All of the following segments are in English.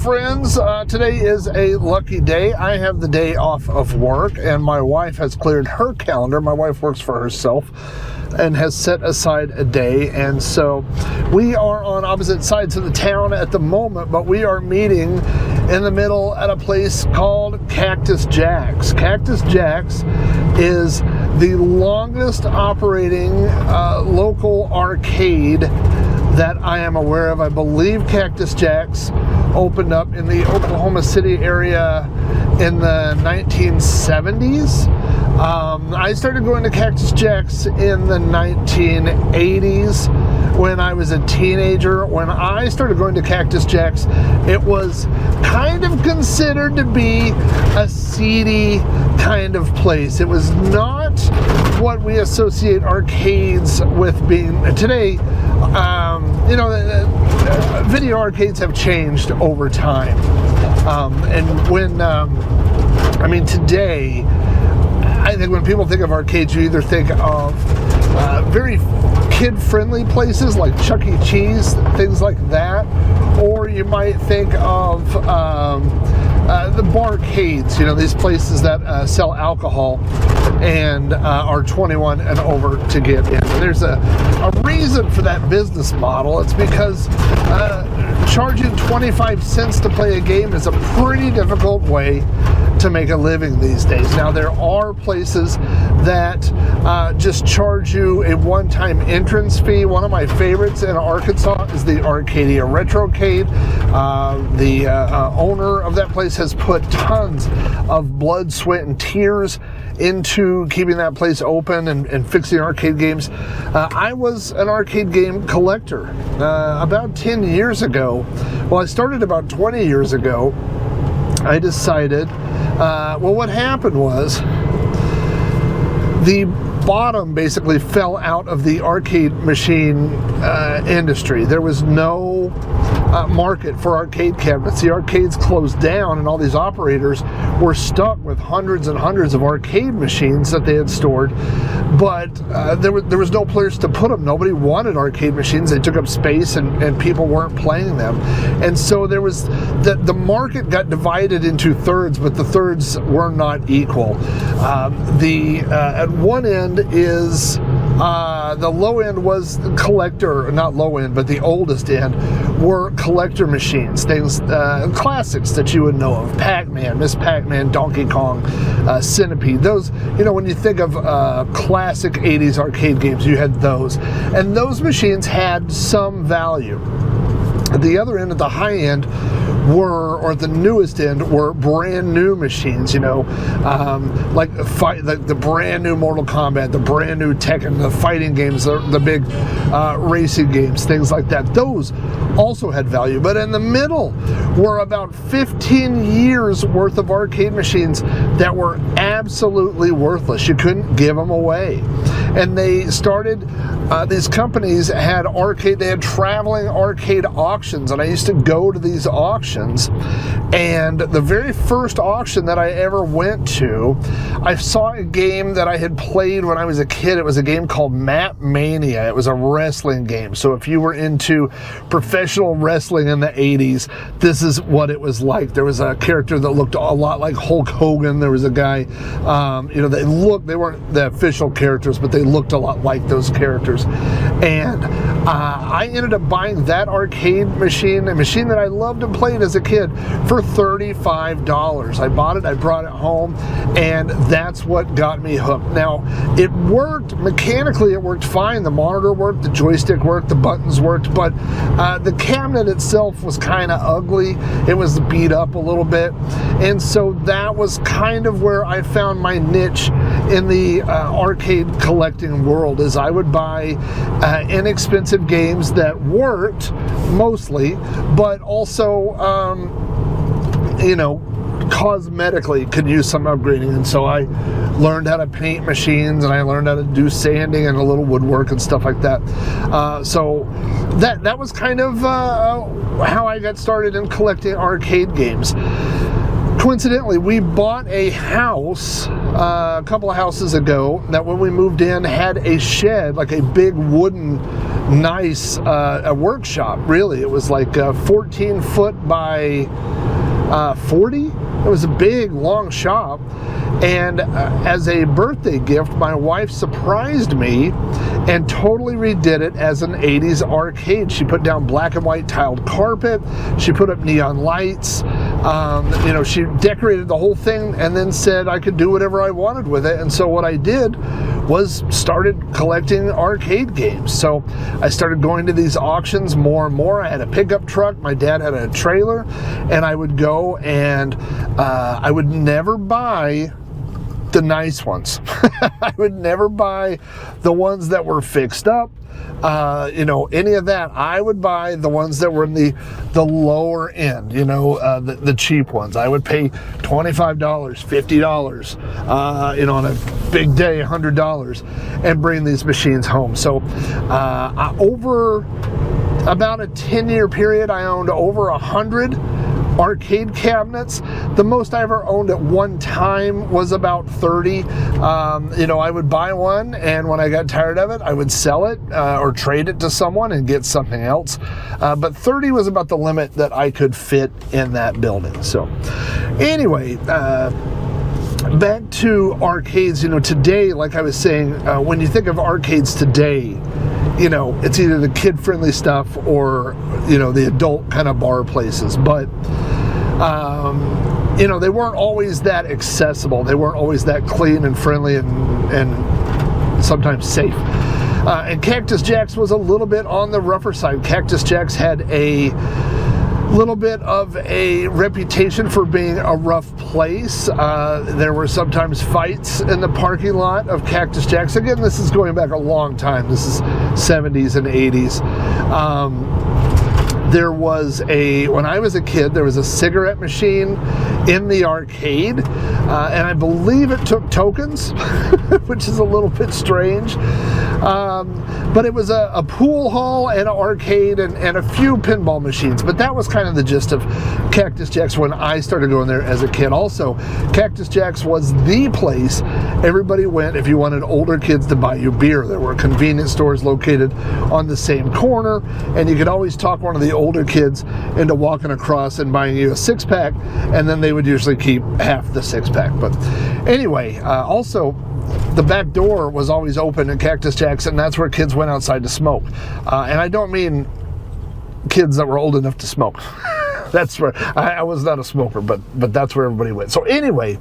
friends. Today is a lucky day. I have the day off of work, and my wife has cleared her calendar. My wife works for herself and has set aside a day, and so we are on opposite sides of the town at the moment, but we are meeting in the middle at a place called Cactus Jack's. Cactus Jack's is the longest operating local arcade that I am aware of. I believe Cactus Jack's opened up in the Oklahoma City area in the 1970s. I started going to Cactus Jack's in the 1980s when I was a teenager. When I started going to Cactus Jack's, it was kind of considered to be a seedy kind of place. It was not what we associate arcades with being today. Video arcades have changed over time. Today, I think when people think of arcades, you either think of very kid-friendly places like Chuck E. Cheese, things like that, or you might think of the barcades, these places that sell alcohol and are 21 and over to get in. And there's a reason for that business model. It's because charging 25 cents to play a game is a pretty difficult way to make a living these days. Now, there are places that just charge you a one-time entrance fee. One of my favorites in Arkansas is the Arcadia Retrocade. The owner of that place has put tons of blood, sweat, and tears into keeping that place open and fixing arcade games. I was an arcade game collector about 10 years ago. Well, I started about 20 years ago. I decided, what happened was the bottom basically fell out of the arcade machine industry. There was no market for arcade cabinets. The arcades closed down, and all these operators were stuck with hundreds and hundreds of arcade machines that they had stored, but there was no place to put them. Nobody wanted arcade machines. They took up space, and people weren't playing them. And so there was the market got divided into thirds, but the thirds were not equal. At one end is the low end was collector, not low end, but the oldest end were collector machines, things, classics that you would know of: Pac-Man, Miss Pac-Man, Donkey Kong, Centipede. Those, when you think of classic 80s arcade games, you had those. And those machines had some value. At the other end, at the high end, or the newest end, were brand new machines, like the brand new Mortal Kombat, the brand new Tekken, the fighting games, the big racing games, things like that. Those also had value. But in the middle were about 15 years worth of arcade machines that were absolutely worthless. You couldn't give them away. And they started, these companies had traveling arcade auctions, and I used to go to these auctions. And the very first auction that I ever went to, I saw a game that I had played when I was a kid. It was a game called Map Mania. It was a wrestling game. So if you were into professional wrestling in the 80s, this is what it was like. There was a character that looked a lot like Hulk Hogan. There was a guy, they weren't the official characters, but they looked a lot like those characters. And I ended up buying that arcade machine, a machine that I loved and played as a kid, for $35. I bought it, I brought it home, and that's what got me hooked. Now, it worked mechanically, it worked fine. The monitor worked, the joystick worked, the buttons worked, but the cabinet itself was kind of ugly. It was beat up a little bit, and so that was kind of where I found my niche in the arcade collecting world. Is I would buy inexpensive games that worked mostly, but also cosmetically could use some upgrading. And so I learned how to paint machines, and I learned how to do sanding and a little woodwork and stuff like that. So that was kind of how I got started in collecting arcade games. Coincidentally, we bought a house a couple of houses ago that when we moved in had a shed, like a big wooden nice a workshop, really. It was like 14 foot by 40. It was a big, long shop. And as a birthday gift, my wife surprised me and totally redid it as an 80s arcade. She put down black and white tiled carpet. She put up neon lights. You know, she decorated the whole thing and then said I could do whatever I wanted with it. And so what I did was started collecting arcade games. So I started going to these auctions more and more. I had a pickup truck. My dad had a trailer, and I would go and I would never buy the nice ones. I would never buy the ones that were fixed up, you know, any of that. I would buy the ones that were in the lower end, you know, the cheap ones. I would pay $25, $50, you know, on a big day, $100, and bring these machines home. So over about a 10-year period, I owned over 100 arcade cabinets. The most I ever owned at one time was about 30. You know, I would buy one, and when I got tired of it, I would sell it or trade it to someone and get something else. But 30 was about the limit that I could fit in that building. So anyway, back to arcades. You know, today, like I was saying, when you think of arcades today, you know, it's either the kid-friendly stuff or, you know, the adult kind of bar places. But, you know, they weren't always that accessible. They weren't always that clean and friendly and sometimes safe. And Cactus Jack's was a little bit on the rougher side. Cactus Jack's had a little bit of a reputation for being a rough place. There were sometimes fights in the parking lot of Cactus Jack's. Again, this is going back a long time. This is 70s and 80s. There was when I was a kid, there was a cigarette machine in the arcade, and I believe it took tokens, which is a little bit strange. But it was a pool hall and an arcade and a few pinball machines. But that was kind of the gist of Cactus Jack's when I started going there as a kid. Also, Cactus Jack's was the place everybody went if you wanted older kids to buy you beer. There were convenience stores located on the same corner, and you could always talk one of the older kids into walking across and buying you a six-pack, and then they would usually keep half the six-pack. But anyway, also, the back door was always open at Cactus Jack's, and that's where kids went outside to smoke. And I don't mean kids that were old enough to smoke. That's where I was not a smoker, but that's where everybody went. So anyway,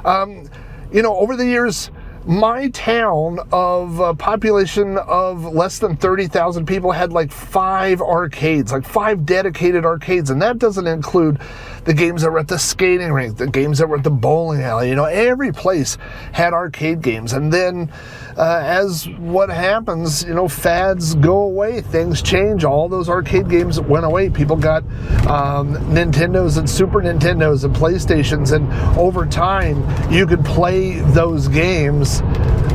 you know, over the years, my town of a population of less than 30,000 people had like 5 arcades, like 5 dedicated arcades, and that doesn't include the games that were at the skating rink, the games that were at the bowling alley. You know, every place had arcade games. And then as what happens, you know, fads go away, things change, all those arcade games went away. People got Nintendos and Super Nintendos and PlayStations, and over time you could play those games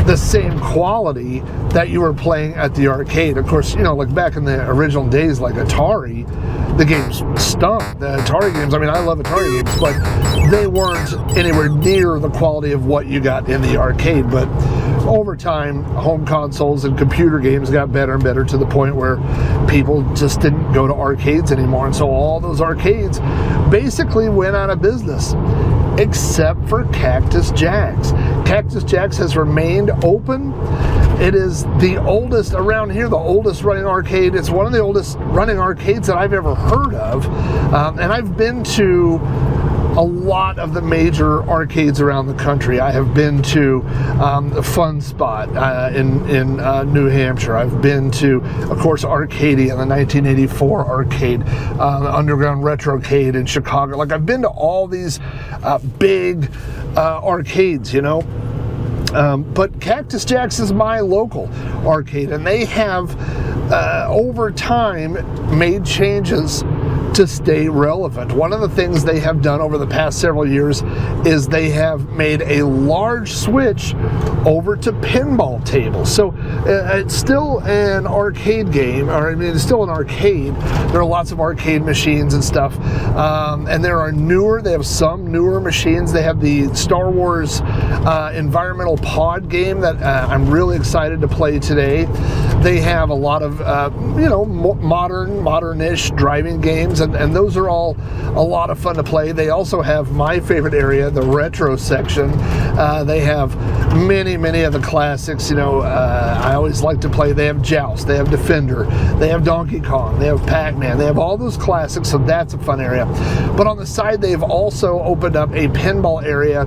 the same quality that you were playing at the arcade. Of course, you know, like back in the original days, like Atari, the games stunk. The Atari games, I mean, I love Atari games, but they weren't anywhere near the quality of what you got in the arcade. But over time, home consoles and computer games got better and better to the point where people just didn't go to arcades anymore. And so all those arcades basically went out of business, except for Cactus Jack's. Cactus Jack's has remained open. It is the oldest around here, the oldest running arcade. It's one of the oldest running arcades that I've ever heard of. And I've been to a lot of the major arcades around the country. I have been to Fun Spot in New Hampshire. I've been to, of course, Arcadia, the 1984 arcade, the Underground Retrocade in Chicago. Like, I've been to all these big arcades, you know. But Cactus Jack's is my local arcade, and they have over time made changes to stay relevant. One of the things they have done over the past several years is they have made a large switch over to pinball tables. So it's still an arcade game, or I mean, it's still an arcade. There are lots of arcade machines and stuff, and there are they have some newer machines. They have the Star Wars environmental pod game that I'm really excited to play today. They have a lot of modern-ish driving games, and those are all a lot of fun to play. They also have my favorite area, the retro section. They have many of the classics. I always like to play. They have Joust, they have Defender, they have Donkey Kong, they have Pac-Man, they have all those classics, so that's a fun area. But on the side, they've also opened up a pinball area,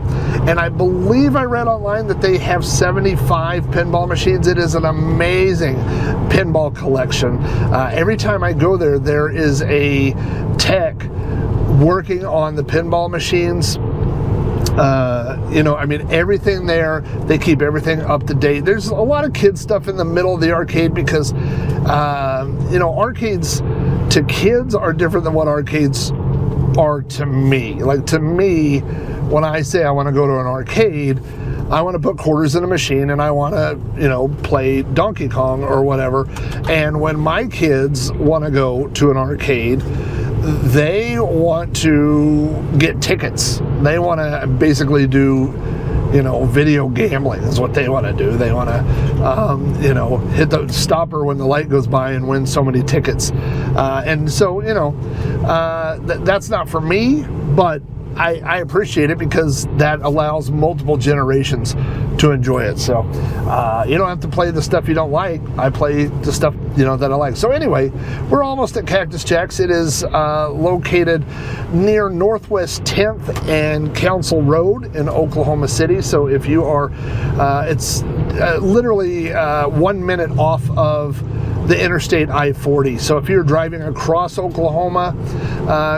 and I believe I read online that they have 75 pinball machines. It is an amazing pinball collection. Every time I go there, there is a tech working on the pinball machines. Everything there, they keep everything up to date. There's a lot of kids stuff in the middle of the arcade because, arcades to kids are different than what arcades are to me. Like, to me, when I say I want to go to an arcade, I want to put quarters in a machine and I want to, play Donkey Kong or whatever. And when my kids want to go to an arcade, they want to get tickets. They want to basically do, video gambling is what they want to do. They want to, hit the stopper when the light goes by and win so many tickets. And so, that's not for me, but I appreciate it because that allows multiple generations to enjoy it. So you don't have to play the stuff you don't like. I play the stuff that I like. So anyway, we're almost at Cactus Jack's. It is located near Northwest 10th and Council Road in Oklahoma City. So if you are, it's literally 1 minute off of the Interstate I-40. So if you're driving across Oklahoma,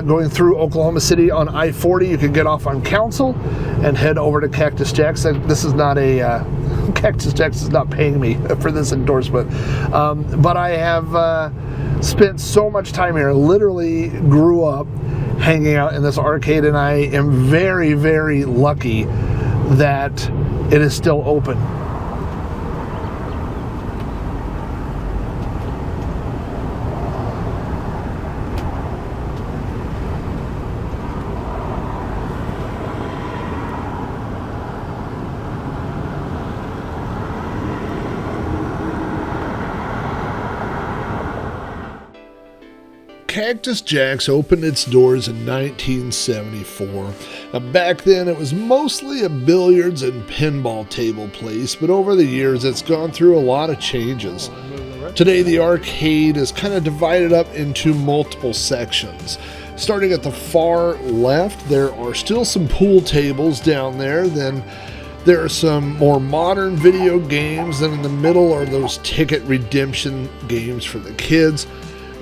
going through Oklahoma City on I-40, you can get off on Council and head over to Cactus Jack's. This is not a Cactus Jack's is not paying me for this endorsement, but I have spent so much time here. Literally grew up hanging out in this arcade, and I am very, very lucky that it is still open. Cactus Jack's opened its doors in 1974. Now, back then it was mostly a billiards and pinball table place, but over the years it's gone through a lot of changes. Today the arcade is kind of divided up into multiple sections. Starting at the far left, there are still some pool tables down there. Then there are some more modern video games, and in the middle are those ticket redemption games for the kids.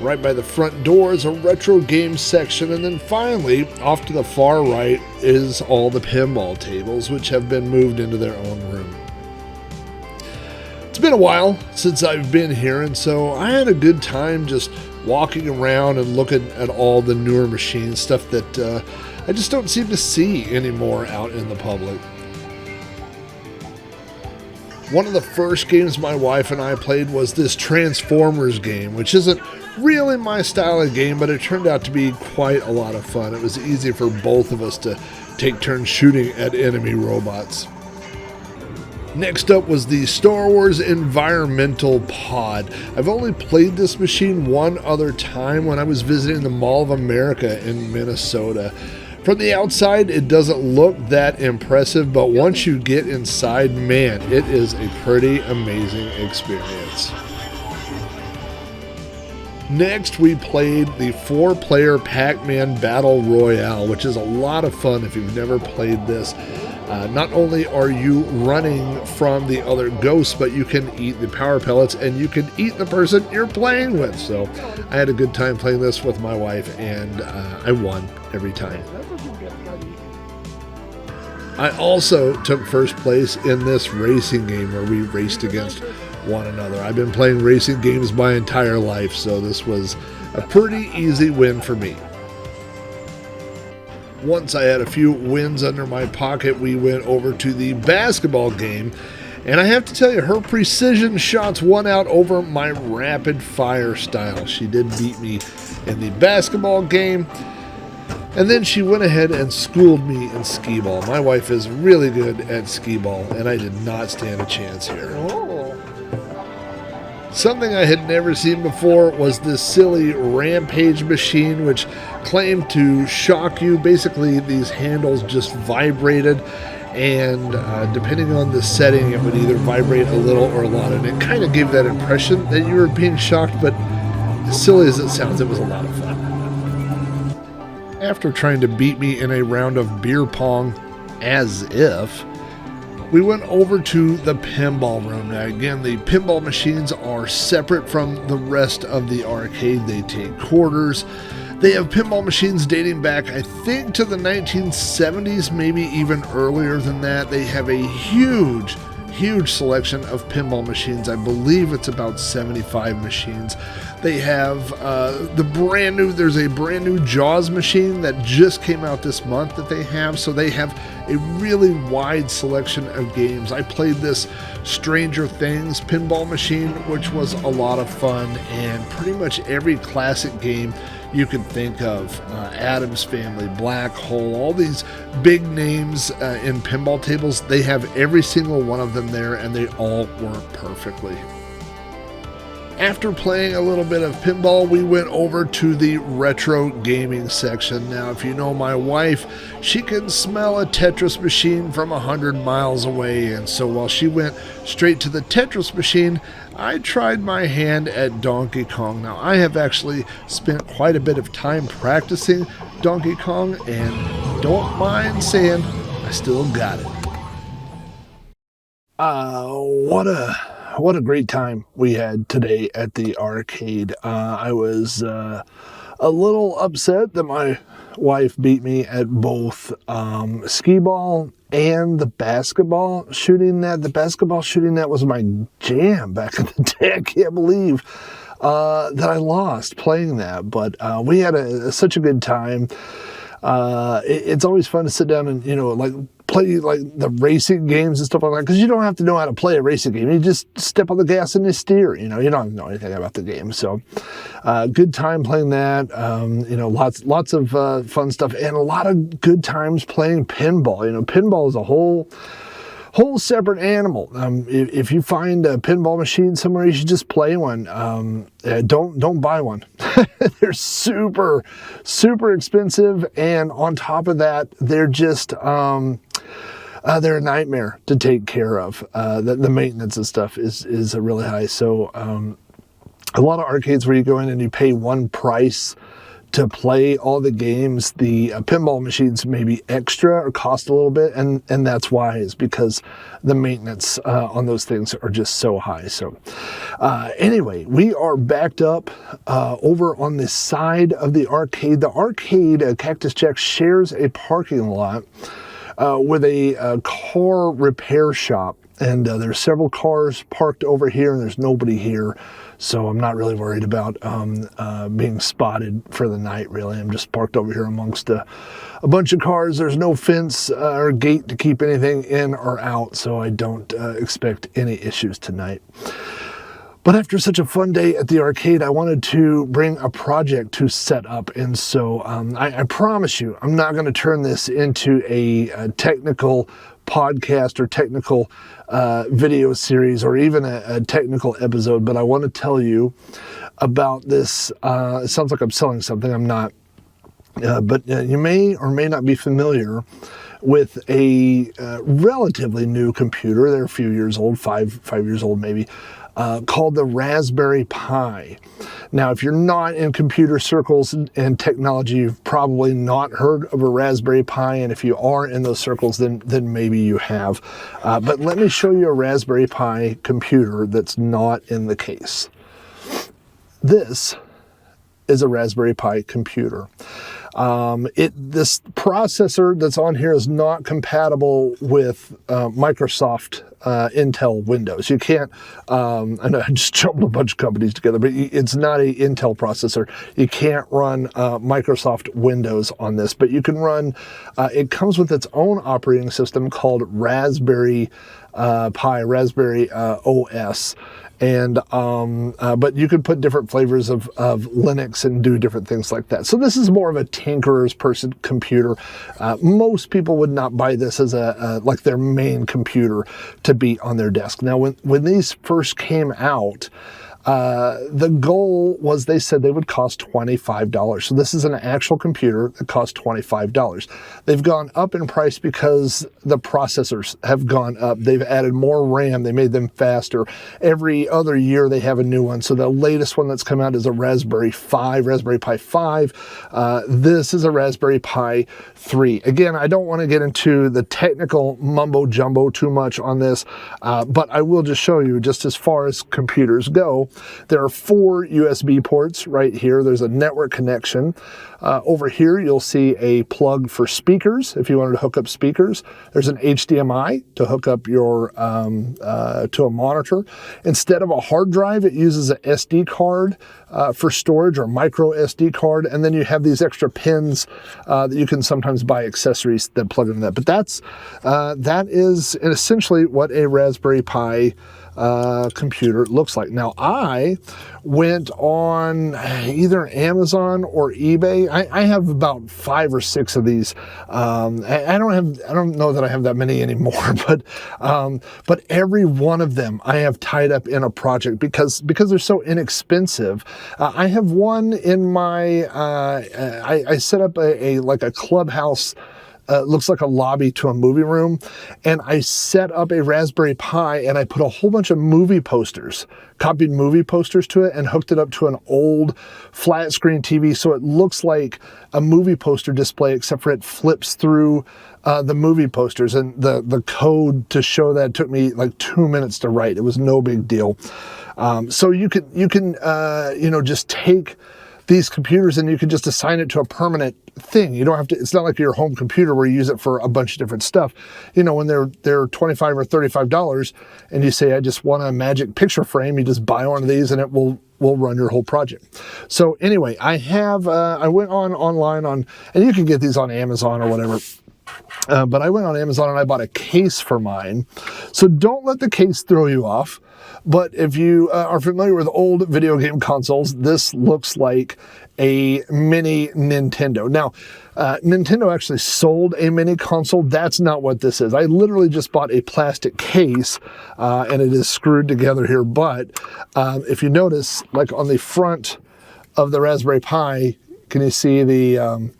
Right by the front door is a retro game section, and then finally, off to the far right, is all the pinball tables, which have been moved into their own room. It's been a while since I've been here, and so I had a good time just walking around and looking at all the newer machines, stuff that I just don't seem to see anymore out in the public. One of the first games my wife and I played was this Transformers game, which isn't really my style of game, but it turned out to be quite a lot of fun. It was easy for both of us to take turns shooting at enemy robots. Next up was the Star Wars Environmental Pod. I've only played this machine one other time when I was visiting the Mall of America in Minnesota. From the outside, it doesn't look that impressive, but once you get inside, man, it is a pretty amazing experience. Next, we played the 4-player Pac-Man Battle Royale, which is a lot of fun if you've never played this. Not only are you running from the other ghosts, but you can eat the power pellets and you can eat the person you're playing with. So I had a good time playing this with my wife, and I won every time. I also took first place in this racing game where we raced against one another. I've been playing racing games my entire life, so this was a pretty easy win for me. Once I had a few wins under my pocket, we went over to the basketball game. And I have to tell you, her precision shots won out over my rapid fire style. She did beat me in the basketball game. And then she went ahead and schooled me in skee-ball. My wife is really good at skee-ball, and I did not stand a chance here. Oh. Something I had never seen before was this silly rampage machine, which claimed to shock you. Basically, these handles just vibrated, and depending on the setting, it would either vibrate a little or a lot. And it kind of gave that impression that you were being shocked, but as silly as it sounds, it was a lot of fun. After trying to beat me in a round of beer pong, as if, we went over to the pinball room. Now again, the pinball machines are separate from the rest of the arcade. They take quarters. They have pinball machines dating back, I think, to the 1970s, maybe even earlier than that. They have a huge selection of pinball machines. I believe it's about 75 machines. They have there's a brand new Jaws machine that just came out this month that they have. So they have a really wide selection of games. I played this Stranger Things pinball machine, which was a lot of fun, and pretty much every classic game you can think of. Addams Family, Black Hole, all these big names in pinball tables, they have every single one of them there, and they all work perfectly. After playing a little bit of pinball, we went over to the retro gaming section. Now, if you know my wife, she can smell a Tetris machine from 100 miles away, and so while she went straight to the Tetris machine, I tried my hand at Donkey Kong. Now, I have actually spent quite a bit of time practicing Donkey Kong, and don't mind saying, I still got it. What a great time we had today at the arcade. I was a little upset that my wife beat me at both skee-ball and the basketball shooting net. The basketball shooting net was my jam back in the day. I can't believe that I lost playing that, but we had such a good time. It's always fun to sit down and, play like the racing games and stuff like that, because you don't have to know how to play a racing game. You just step on the gas and you steer. You don't have to know anything about the game. So good time playing that. Lots of fun stuff, and a lot of good times playing pinball. Pinball is a whole separate animal. If you find a pinball machine somewhere, you should just play one. Don't buy one. They're super expensive, and on top of that, they're just they're a nightmare to take care of. The maintenance and stuff is really high. So a lot of arcades where you go in and you pay one price to play all the games, the pinball machines may be extra or cost a little bit, and that's why, is because the maintenance on those things are just so high. So anyway, we are backed up over on the side of the arcade. The arcade, Cactus Jack, shares a parking lot with a car repair shop, and there's several cars parked over here, and there's nobody here. So I'm not really worried about being spotted for the night, really. I'm just parked over here amongst a bunch of cars. There's no fence or gate to keep anything in or out, so I don't expect any issues tonight. But after such a fun day at the arcade, I wanted to bring a project to set up. And so I promise you, I'm not going to turn this into a technical podcast or technical video series or even a technical episode, but I want to tell you about this. It sounds like I'm selling something. I'm not. But you may or may not be familiar with a relatively new computer. They're a few years old, five years old maybe, called the Raspberry Pi. Now, if you're not in computer circles and technology, you've probably not heard of a Raspberry Pi, and if you are in those circles, then maybe you have. But let me show you a Raspberry Pi computer that's not in the case. This is a Raspberry Pi computer. This processor that's on here is not compatible with Microsoft Intel Windows. You can't, I know I just jumbled a bunch of companies together, but it's not a Intel processor. You can't run Microsoft Windows on this, but you can run, it comes with its own operating system called Raspberry Pi, Raspberry OS. And but you could put different flavors of Linux and do different things like that. So this is more of a tinkerer's person computer. Most people would not buy this as like their main computer to be on their desk. Now, when these first came out, the goal was, they said they would cost $25. So this is an actual computer that costs $25. They've gone up in price because the processors have gone up. They've added more RAM. They made them faster. Every other year they have a new one. So the latest one that's come out is a Raspberry Pi 5. This is a Raspberry Pi 3. Again, I don't want to get into the technical mumbo jumbo too much on this, but I will just show you, just as far as computers go, there are 4 USB ports right here. There's a network connection. Over here, you'll see a plug for speakers, if you wanted to hook up speakers. There's an HDMI to hook up your to a monitor. Instead of a hard drive, it uses an SD card for storage, or micro SD card. And then you have these extra pins that you can sometimes buy accessories that plug into that. But that is essentially what a Raspberry Pi computer looks like. Now, I went on either Amazon or eBay. I have about 5 or 6 of these. I don't know that I have that many anymore, but every one of them I have tied up in a project because they're so inexpensive. I have one in my I set up like a clubhouse. Looks like a lobby to a movie room, and I set up a Raspberry Pi and I put a whole bunch of movie posters, copied movie posters to it, and hooked it up to an old flat screen TV, so it looks like a movie poster display, except for it flips through the movie posters, and the code to show that took me like 2 minutes to write. It was no big deal. So you can you know, just take these computers and you can just assign it to a permanent thing. You don't have to, it's not like your home computer where you use it for a bunch of different stuff. You know, when they're $25 or $35 and you say, I just want a magic picture frame, you just buy one of these and it will run your whole project. So anyway, I went online and you can get these on Amazon or whatever. But I went on Amazon and I bought a case for mine. So don't let the case throw you off. But if you are familiar with old video game consoles, this looks like a mini Nintendo. Now, Nintendo actually sold a mini console. That's not what this is. I literally just bought a plastic case, and it is screwed together here. But if you notice, like on the front of the Raspberry Pi, can you see the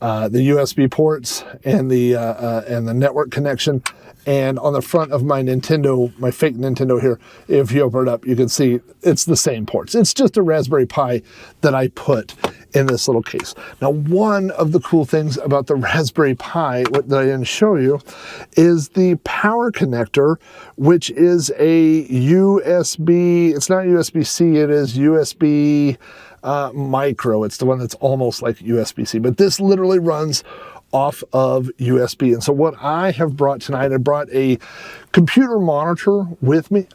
USB ports and the network connection? And on the front of my Nintendo, my fake Nintendo here, if you open it up, you can see it's the same ports. It's just a Raspberry Pi that I put in this little case. Now, one of the cool things about the Raspberry Pi that I didn't show you is the power connector, which is a USB, it's not USB-C, it is USB micro. It's the one that's almost like USB-C, but this literally runs off of USB. And so what I have brought tonight, I brought a computer monitor with me.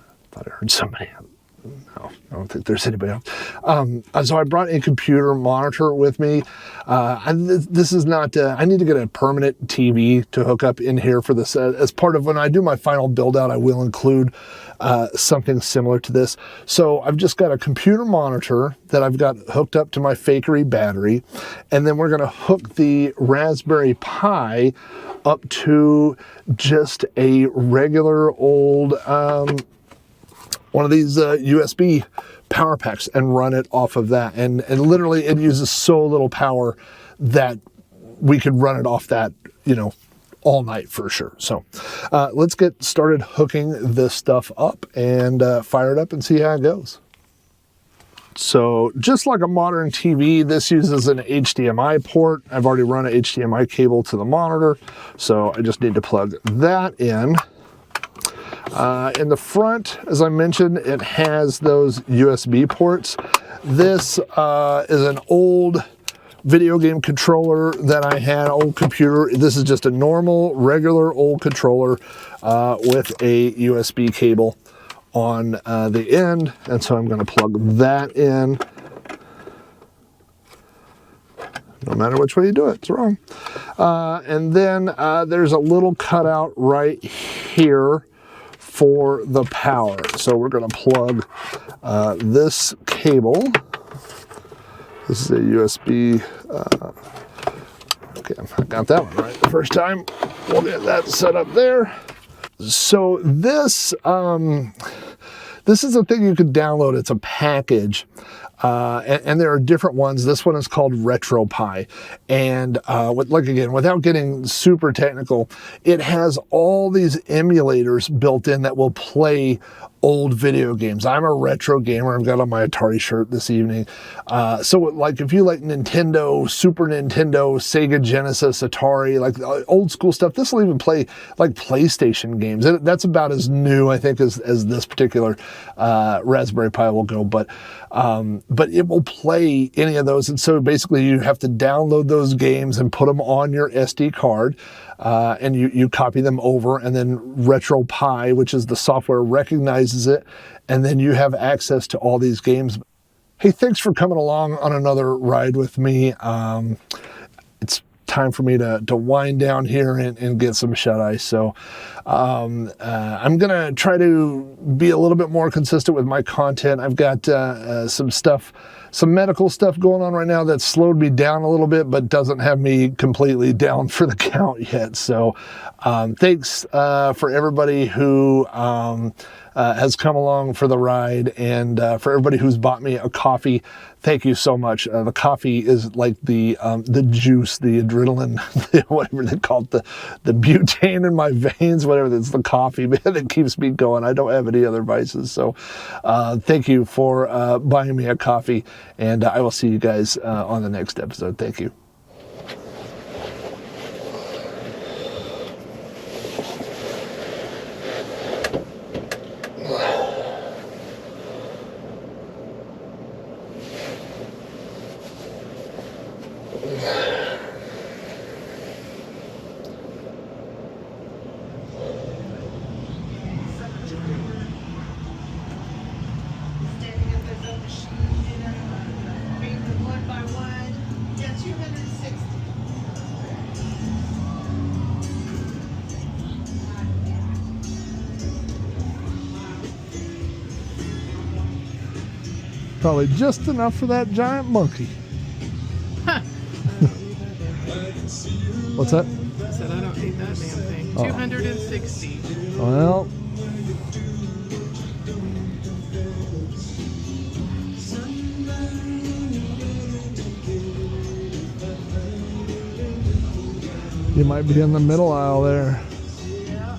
I thought I heard somebody. No, I don't think there's anybody else. So I brought a computer monitor with me. This is not, I need to get a permanent TV to hook up in here for this. As part of when I do my final build out, I will include something similar to this. So I've just got a computer monitor that I've got hooked up to my fakery battery. And then we're going to hook the Raspberry Pi up to just a regular old, one of these USB power packs and run it off of that. And literally it uses so little power that we could run it off that, you know, all night for sure. So let's get started hooking this stuff up and fire it up and see how it goes. So just like a modern TV, this uses an HDMI port. I've already run an HDMI cable to the monitor, so I just need to plug that in. In the front, as I mentioned, it has those USB ports. This is an old video game controller that I had, old computer. This is just a normal, regular old controller with a USB cable on the end. And so I'm going to plug that in. No matter which way you do it, it's wrong. And then there's a little cutout right here for the power. So we're going to plug this cable. This is a USB. Okay, I got that one right the first time. We'll get that set up there. So this is a thing you could download. It's a package. And there are different ones. This one is called RetroPie. And like again, without getting super technical, it has all these emulators built in that will play old video games. I'm a retro gamer. I've got on my Atari shirt this evening. So like if you like Nintendo, Super Nintendo, Sega Genesis, Atari, like old school stuff, this will even play like PlayStation games. That's about as new, I think, as this particular Raspberry Pi will go. But it will play any of those. And so basically you have to download those games and put them on your SD card. And you copy them over, and then RetroPie, which is the software, recognizes it, and then you have access to all these games. Hey, thanks for coming along on another ride with me. It's time for me to wind down here and get some shut-eye. So I'm going to try to be a little bit more consistent with my content. I've got some medical stuff going on right now that's slowed me down a little bit, but doesn't have me completely down for the count yet. So thanks for everybody who has come along for the ride, and for everybody who's bought me a coffee. Thank you so much. The coffee is like the juice, the adrenaline, whatever they call it, the butane in my veins, whatever. That's the coffee, man, that keeps me going. I don't have any other vices. So thank you for buying me a coffee, and I will see you guys on the next episode. Thank you. Probably just enough for that giant monkey. What's that? I said I don't need that damn thing. Oh. 260. Well. You might be in the middle aisle there. Yeah.